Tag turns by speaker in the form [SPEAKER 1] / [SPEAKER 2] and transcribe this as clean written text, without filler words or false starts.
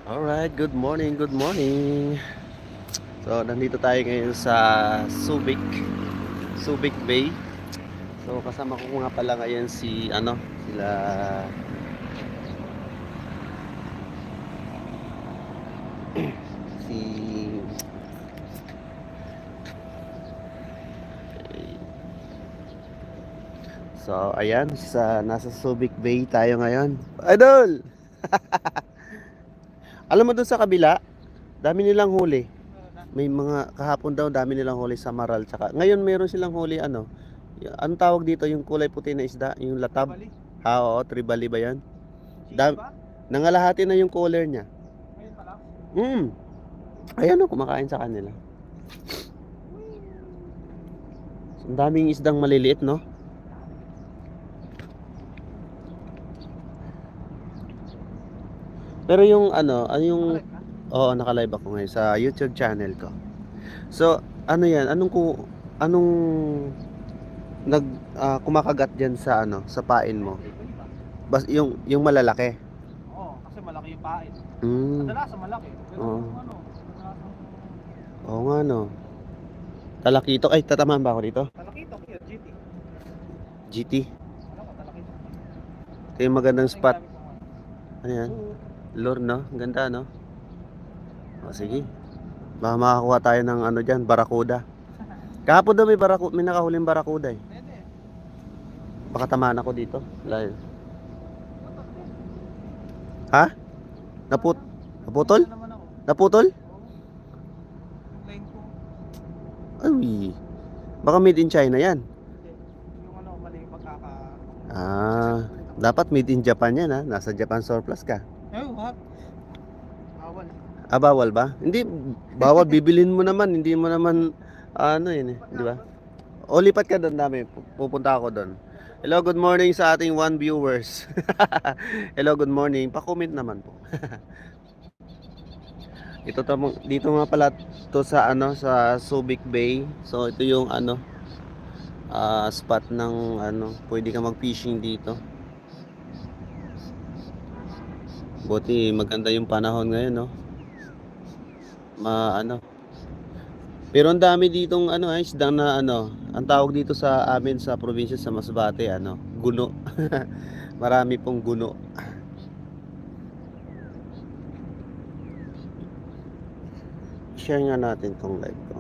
[SPEAKER 1] Alright, good morning, good morning. So, nandito tayo ngayon sa Subic Bay. So, kasama ko nga pala ngayon sila si So, ayan, nasa Subic Bay tayo ngayon. Idol! Alam mo doon sa kabila, dami nilang huli. May mga kahapon daw dami nilang huli sa Maral tsaka. Ngayon meron silang huli anong tawag dito yung kulay puti na isda, yung latab.
[SPEAKER 2] Bali.
[SPEAKER 1] Oo, tribali ba 'yan?
[SPEAKER 2] Sino ba?
[SPEAKER 1] Nangalahati na yung color niya.
[SPEAKER 2] Ngayon pa lang?
[SPEAKER 1] Ayan o, kumakain sa kanila. Ang daming isdang maliliit, no? Pero yung yung oo, naka-live ako ngayon sa YouTube channel ko. So, ano 'yan? Anong kumakagat diyan sa pain mo? Yung malalaki.
[SPEAKER 2] Oo, kasi malaki yung pain.
[SPEAKER 1] Mm.
[SPEAKER 2] Kadalasan malaki. Pero
[SPEAKER 1] Oo.
[SPEAKER 2] kadalasan
[SPEAKER 1] Oo nga, no. Talakito. Ay, tatamaan ba ako dito?
[SPEAKER 2] talakito, kaya GT.
[SPEAKER 1] GT.
[SPEAKER 2] Ano ko, talakito.
[SPEAKER 1] Ito yung magandang spot.
[SPEAKER 2] Ito yung gamit ko.
[SPEAKER 1] Ano yan? Lure, no? Ganda, no? O, sige. Baka makakuha tayo ng dyan, barakuda. Kahapon daw may nakahuling barakuda eh.
[SPEAKER 2] Pwede.
[SPEAKER 1] Baka tamaan ako dito. Layo. Ha? Naputol?
[SPEAKER 2] Ano naman ako?
[SPEAKER 1] Naputol?
[SPEAKER 2] Oo. Yung line ko.
[SPEAKER 1] Ay. Baka made in China yan.
[SPEAKER 2] Hindi. Yung mali yung pagkaka...
[SPEAKER 1] Dapat made in Japan yan ha. Nasa Japan surplus ka.
[SPEAKER 2] What? Bawal.
[SPEAKER 1] Bawal ba? Hindi, bawal. Bibilin mo naman. Hindi mo naman, di ba? O, lipat ka doon dami. Pupunta ako doon. Hello, good morning sa ating one viewers. Hello, good morning. Pa-comment naman po. Dito nga pala to sa Subic Bay. So, ito yung spot ng pwede ka mag-fishing dito. Buti maganda yung panahon ngayon, no? Pero ang dami ditong isdang na ang tawag dito sa amin sa probinsya sa Masbate, guno. Marami pong guno. Share nga natin tong live ko.